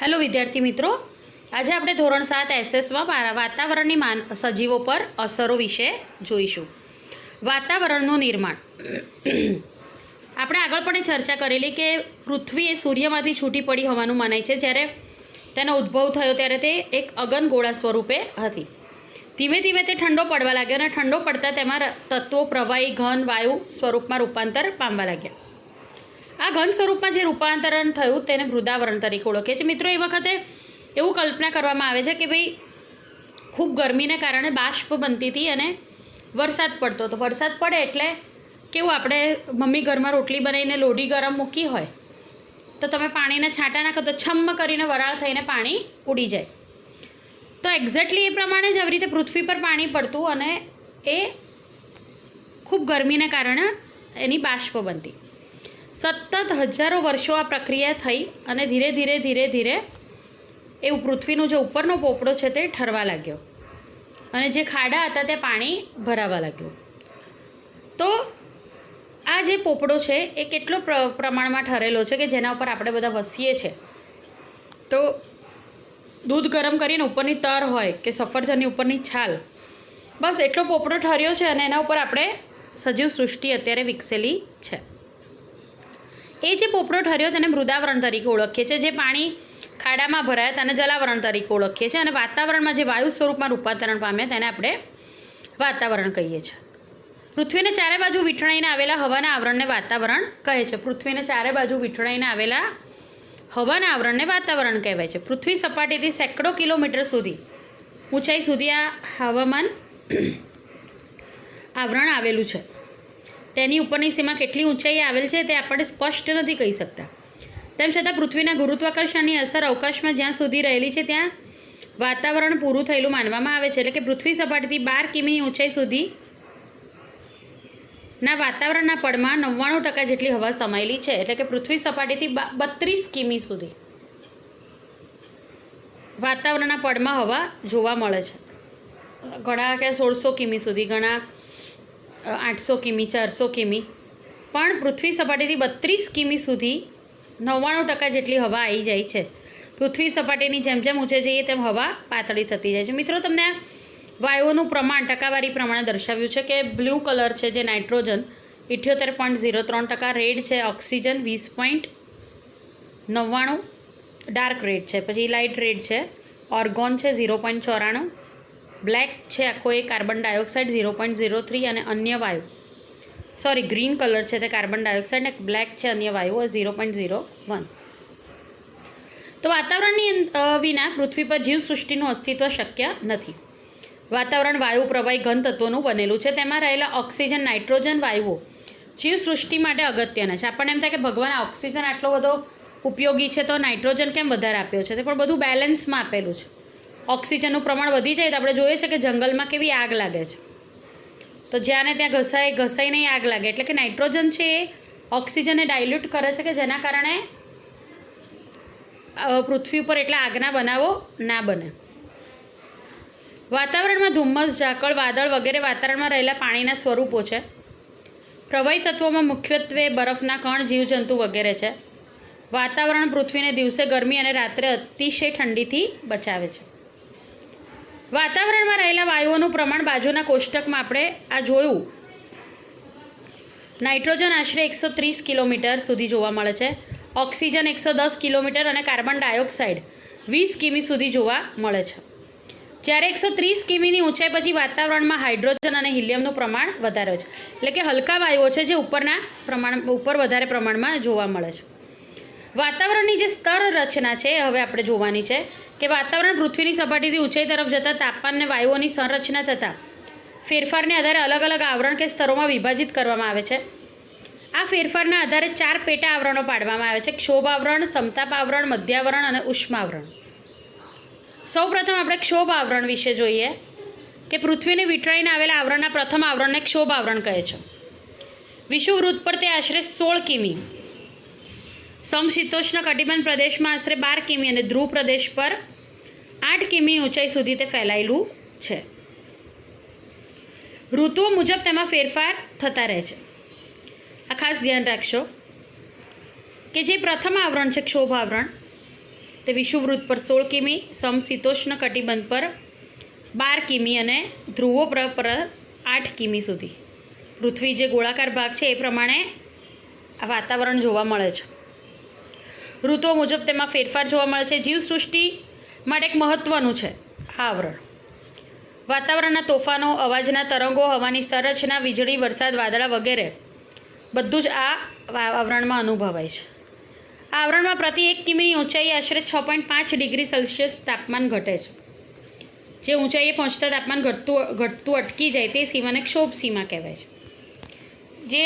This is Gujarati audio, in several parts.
હેલો વિદ્યાર્થી મિત્રો, આજે આપણે ધોરણ 7 એસએસમાં વાતાવરણની સજીવો પર અસરો વિશે જોઈશું. વાતાવરણનું નિર્માણ. આપણે આગળ પણ ચર્ચા કરેલી કે પૃથ્વી એ સૂર્યમાંથી છૂટી પડી હોવાનું મનાય છે. જ્યારે તેનો ઉદ્ભવ થયો ત્યારે તે એક અગનગોળા સ્વરૂપે હતી. ધીમે ધીમે તે ઠંડો પડવા લાગ્યો અને ઠંડો પડતા તેમાં તત્વો પ્રવાહી, ઘન, વાયુ સ્વરૂપમાં રૂપાંતર પામવા લાગ્યા. આ ઘન સ્વરૂપમાં જે રૂપાંતરણ થયું તેને મૃદાવરણ તરીકે ઓળખે છે. મિત્રો, એ વખતે એવું કલ્પના કરવામાં આવે છે કે ભાઈ ખૂબ ગરમીને કારણે બાષ્પ બનતી હતી અને વરસાદ પડતો હતો. વરસાદ પડે એટલે કેવું, આપણે મમ્મી ઘરમાં રોટલી બનાવીને લોઢી ગરમ મૂકી હોય તો તમે પાણીના છાંટા નાખો તો છમ્મ કરીને વરાળ થઈને પાણી ઉડી જાય. તો એક્ઝેક્ટલી એ પ્રમાણે જ આવી રીતે પૃથ્વી પર પાણી પડતું અને એ ખૂબ ગરમીને કારણે એની બાષ્પ બનતી. સતત હજારો વર્ષો આ પ્રક્રિયા થઈ અને ધીરે ધીરે એવું પૃથ્વીનો જે ઉપરનો પોપડો છે તે ઠરવા લાગ્યો અને જે ખાડા હતા તે પાણી ભરાવા લાગ્યું. તો આ જે પોપડો છે એ કેટલો પ્રમાણમાં ઠરેલો છે કે જેના ઉપર આપણે બધા વસીએ છીએ. તો દૂધ ગરમ કરીને ઉપરની તર હોય કે સફરજનની ઉપરની છાલ, બસ એટલો પોપડો ઠર્યો છે અને એના ઉપર આપણે સજીવ સૃષ્ટિ અત્યારે વિકસેલી છે. એ જે પોપડો ઠર્યો તેને મૃદાવરણ તરીકે ઓળખીએ છીએ. જે પાણી ખાડામાં ભરાય તેને જલાવરણ તરીકે ઓળખીએ છીએ અને વાતાવરણમાં જે વાયુ સ્વરૂપમાં રૂપાંતરણ પામે તેને આપણે વાતાવરણ કહીએ છીએ. પૃથ્વીને ચારે બાજુ વીંટળાઈને આવેલા હવાના આવરણને વાતાવરણ કહે છે. પૃથ્વીને ચારે બાજુ વીંટળાઈને આવેલા હવાના આવરણને વાતાવરણ કહેવાય છે. પૃથ્વી સપાટીથી સેંકડો કિલોમીટર સુધી ઊંચાઈ સુધી આ હવામાન આવરણ આવેલું છે. તેની ઉપરની સીમા કેટલી ઊંચાઈ આવેલ છે તે આપણે સ્પષ્ટ નથી કહી શકતા. તેમ છતાં પૃથ્વીના ગુરુત્વાકર્ષણની અસર અવકાશમાં જ્યાં સુધી રહેલી છે ત્યાં વાતાવરણ પૂરું થયેલું માનવામાં આવે છે. એટલે કે પૃથ્વી સપાટીથી 12 કિમી ઊંચાઈ સુધીના વાતાવરણના પડમાં 99% જેટલી હવા સમાયેલી છે. એટલે કે પૃથ્વી સપાટીથી 32 કિમી સુધી વાતાવરણના પડમાં હવા જોવા મળે છે. ઘણા કે 1600 કિમી સુધી, ઘણા 800 કિમી, 400 કિમી, પણ પૃથ્વી સપાટીથી 32 કિમી સુધી 99% જેટલી હવા આવી જાય છે. પૃથ્વી સપાટીની જેમ જેમ ઊંચે જઈએ તેમ હવા પાતળી થતી જાય છે. મિત્રો, તમને વાયુઓનું પ્રમાણ ટકાવારી પ્રમાણે દર્શાવ્યું છે કે બ્લુ કલર છે જે નાઇટ્રોજન 78.03%, રેડ છે ઓક્સિજન 20.99, ડાર્ક રેડ છે, પછી લાઇટ રેડ છે ઓર્ગોન છે 0.94, બ્લેક છે આખો એ કાર્બન ડાયોક્સાઇડ 0.03 અને અન્ય વાયુ ગ્રીન કલર છે તે કાર્બન ડાયોક્સાઇડ ને બ્લેક છે અન્ય વાયુઓ 0.01. તો વાતાવરણની વિના પૃથ્વી પર જીવસૃષ્ટિનું અસ્તિત્વ શક્ય નથી. વાતાવરણ વાયુ, પ્રવાહી, ઘન તત્વોનું બનેલું છે. તેમાં રહેલા ઓક્સિજન, નાઇટ્રોજન વાયુઓ જીવસૃષ્ટિ માટે અગત્યના છે. આપણને એમ થાય કે ભગવાને ઓક્સિજન આટલો બધો ઉપયોગી છે તો નાઇટ્રોજન કેમ વધારે આપ્યો છે? તે પણ બધું બેલેન્સમાં આપેલું છે. ઓક્સિજનનું પ્રમાણ વધી જાય તો આપણે જોઈએ છે કે જંગલમાં કેવી આગ લાગે છે. તો જ્યાં ને ત્યાં ઘસાઈને આગ લાગે. એટલે કે નાઇટ્રોજન છે એ ઓક્સિજનને ડાયલ્યુટ કરે છે કે જેના કારણે પૃથ્વી ઉપર એટલા આગના બનાવો ના બને. વાતાવરણમાં ધુમ્મસ, ઝાકળ, વાદળ વગેરે વાતાવરણમાં રહેલા પાણીના સ્વરૂપો છે. પ્રવાહી તત્વોમાં મુખ્યત્વે બરફના કણ, જીવજંતુ વગેરે છે. વાતાવરણ પૃથ્વીને દિવસે ગરમી અને રાત્રે અતિશય ઠંડીથી બચાવે છે. વાતાવરણમાં રહેલા વાયુઓનું પ્રમાણ બાજુના કોષ્ટકમાં આપણે આ જોયું. નાઇટ્રોજન આશરે 130 કિલોમીટર સુધી જોવા મળે છે, ઓક્સિજન 110 કિલોમીટર અને કાર્બન ડાયોક્સાઇડ 20 કિમી સુધી જોવા મળે છે. જ્યારે 130 કિમીની ઊંચાઈ પછી વાતાવરણમાં હાઇડ્રોજન અને હિલિયમનું પ્રમાણ વધારે છે. એટલે કે હલકા વાયુઓ છે જે ઉપર વધારે પ્રમાણમાં જોવા મળે છે. વાતાવરણની જે સ્તર રચના છે હવે આપણે જોવાની છે કે વાતાવરણ પૃથ્વીની સપાટીથી ઊંચાઈ તરફ જતાં તાપમાનને વાયુઓની સંરચના થતાં ફેરફારને આધારે અલગ અલગ આવરણ કે સ્તરોમાં વિભાજિત કરવામાં આવે છે. આ ફેરફારના આધારે 4 પેટા આવરણો પાડવામાં આવે છે: ક્ષોભ આવરણ, સમતાપ આવરણ, મધ્યાવરણ અને ઉષ્માવરણ. સૌપ્રથમ આપણે ક્ષોભ આવરણ વિશે જોઈએ કે પૃથ્વીને વીંટળાઈને આવેલા આવરણના પ્રથમ આવરણને ક્ષોભ આવરણ કહે છે. વિષુવવૃત્ત પર તે આશરે 16 કિમી, સમશીતોષ્ણ કટિબંધ પ્રદેશમાં આશરે 12 કિમી અને ધ્રુવ પ્રદેશ પર 8 કિમી ઊંચાઈ સુધી તે ફેલાયેલું છે. ઋતુઓ મુજબ તેમાં ફેરફાર થતા રહે છે. આ ખાસ ધ્યાન રાખશો કે જે પ્રથમ આવરણ છે ક્ષોભ આવરણ તે વિષુવવૃત્ત પર 16 કિમી, સમશીતોષ્ણ કટિબંધ પર 12 કિમી અને ધ્રુવો પર 8 કિમી સુધી. પૃથ્વી જે ગોળાકાર ભાગ છે એ પ્રમાણે આ વાતાવરણ જોવા મળે છે. ઋતુઓ મુજબ તેમાં ફેરફાર જોવા મળે છે. જીવસૃષ્ટિ માટે એક મહત્ત્વનું છે આ આવરણ. વાતાવરણના તોફાનો, અવાજના તરંગો, હવાની સંરચના, વીજળી, વરસાદ, વાદળા વગેરે બધું જ આ આવરણમાં અનુભવાય છે. આ આવરણમાં પ્રતિ 1 કિમીની ઊંચાઈએ આશરે 6.5 ડિગ્રી સેલ્સિયસ તાપમાન ઘટે છે. જે ઊંચાઈએ પહોંચતા તાપમાન ઘટતું અટકી જાય તે સીમાને ક્ષોભ સીમા કહેવાય છે. જે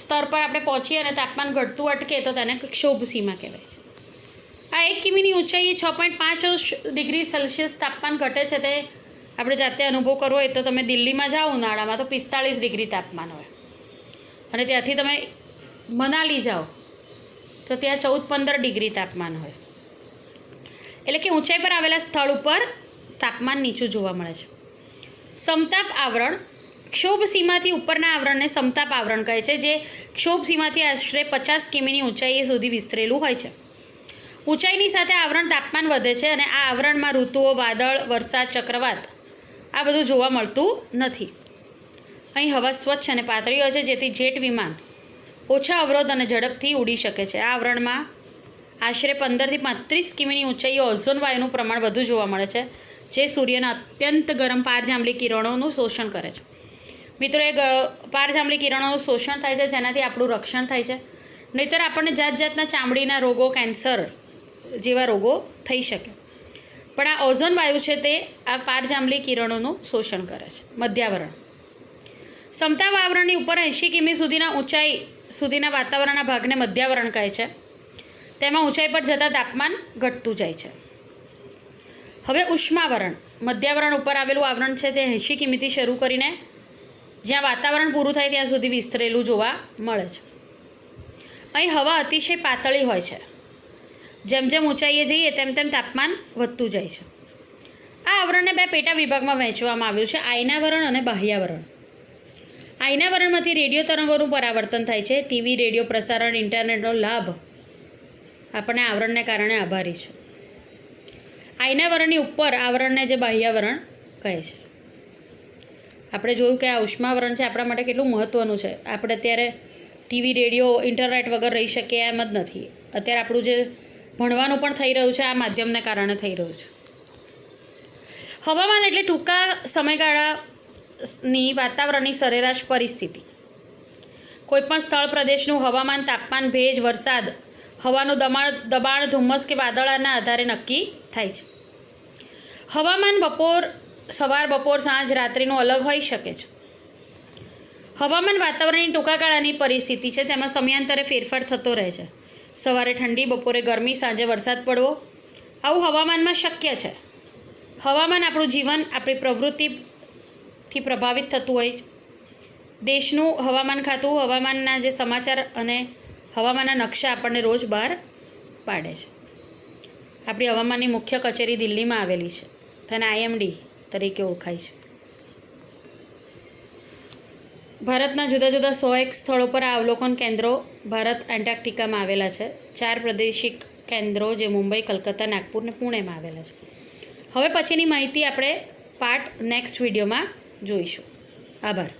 સ્તર પર આપણે પહોંચીએ અને તાપમાન ઘટતું અટકે તો તેને ક્ષોભ સીમા કહેવાય છે. આ 1 કિમીની ઊંચાઈએ 6.5 ડિગ્રી સેલ્સિયસ તાપમાન ઘટે છે તે આપણે જાતે અનુભવ કરવો હોય તો તમે દિલ્હીમાં જાઓ ઉનાળામાં તો 45 ડિગ્રી તાપમાન હોય, અને ત્યાંથી તમે મનાલી જાઓ તો ત્યાં 14-15 ડિગ્રી તાપમાન હોય. એટલે કે ઊંચાઈ પર આવેલા સ્થળ ઉપર તાપમાન નીચું જોવા મળે છે. સમતાપ આવરણ ક્ષોભ સીમાથી ઉપરના આવરણને સમતાપ આવરણ કહે છે, જે ક્ષોભ સીમાથી આશરે 50 કિમીની ઊંચાઈએ સુધી વિસ્તરેલું હોય છે. ઊંચાઈની સાથે આવરણ તાપમાન વધે છે અને આ આવરણમાં ઋતુઓ, વાદળ, વરસાદ, ચક્રવાત આ બધું જોવા મળતું નથી. અહીં હવા સ્વચ્છ અને પાતળી હોય છે, જેથી જેટ વિમાન ઓછા અવરોધ અને ઝડપથી ઉડી શકે છે. આ આવરણમાં આશરે 15થી 35 કિમીની ઊંચાઈએ ઓઝોન વાયુનું પ્રમાણ વધુ જોવા મળે છે, જે સૂર્યના અત્યંત ગરમ પારજાંબલી કિરણોનું શોષણ કરે છે. મિત્રો, એ પારજાંબલી કિરણોનું શોષણ થાય છે જેનાથી આપણું રક્ષણ થાય છે. નહીંતર આપણને જાત જાતના ચામડીના રોગો, કેન્સર જેવા રોગો થઈ શકે. પણ આ ઓઝોન વાયુ છે તે આ પારજાંબલી કિરણોનું શોષણ કરે છે. મધ્યાવરણ સમતાપ આવરણની ઉપર 80 કિમી સુધીના ઊંચાઈ સુધીના વાતાવરણના ભાગને મધ્યાવરણ કહે છે. તેમાં ઊંચાઈ પર જતાં તાપમાન ઘટતું જાય છે. હવે ઉષ્માવરણ મધ્યાવરણ ઉપર આવેલું આવરણ છે તે 80 કિમીથી શરૂ કરીને જ્યાં વાતાવરણ પૂરું થાય ત્યાં સુધી વિસ્તરેલું જોવા મળે છે. અહીં હવા અતિશય પાતળી હોય છે. જેમ જેમ ઊંચાઈએ જઈએ તેમ તેમ તાપમાન વધતું જાય છે. આ આવરણને 2 પેટા વિભાગમાં વહેંચવામાં આવ્યું છે: આયનાવરણ અને બાહ્યાવરણ. આયનાવરણમાંથી રેડિયો તરંગોનું પરાવર્તન થાય છે. ટીવી, રેડિયો પ્રસારણ, ઇન્ટરનેટનો લાભ આપણને આવરણને કારણે આભારી છે. આયનાવરણની ઉપર આવરણને જે બાહ્યાવરણ કહે છે. આપણે જોયું કે આ ઉષ્માવરણ છે આપણા માટે કેટલું મહત્ત્વનું છે. આપણે અત્યારે ટીવી, રેડિયો, ઇન્ટરનેટ વગર રહી શકીએ એમ જ નથી. અત્યારે આપણું જે ભણવાનું પણ થઈ રહ્યું છે આ માધ્યમને કારણે થઈ રહ્યું છે. હવામાન એટલે ટૂંકા સમયગાળાની વાતાવરણની સરેરાશ પરિસ્થિતિ. કોઈપણ સ્થળ પ્રદેશનું હવામાન તાપમાન, ભેજ, વરસાદ, હવાનું દબાણ, ધુમ્મસ કે વાદળાના આધારે નક્કી થાય છે. હવામાન સવાર, બપોર, સાંજ, રાત્રિનું અલગ હોઈ શકે છે. હવામાન વાતાવરણની ટૂંકા ગાળાની પરિસ્થિતિ છે. તેમાં સમયાંતરે ફેરફાર થતો રહે છે. સવારે ઠંડી, બપોરે ગરમી, સાંજે વરસાદ પડવો, આવું હવામાનમાં શક્ય છે. હવામાન આપણું જીવન, આપણી પ્રવૃત્તિથી પ્રભાવિત થતું હોય છે. દેશનું હવામાન ખાતું હવામાનના જે સમાચાર અને હવામાનના નકશા આપણને રોજ બહાર પાડે છે. આપણી હવામાનની મુખ્ય કચેરી દિલ્હીમાં આવેલી છે. તેને IMD તરીકે ઓળખાય છે. ભારતના જુદા જુદા 101 સ્થળો પર આ અવલોકન કેન્દ્રો ભારત એન્ટાર્કટિકામાં આવેલા છે. 4 પ્રાદેશિક કેન્દ્રો જે મુંબઈ, કલકત્તા, નાગપુર અને પુણેમાં આવેલા છે. હવે પછીની માહિતી આપણે નેક્સ્ટ વિડીયોમાં જોઈશું. આભાર.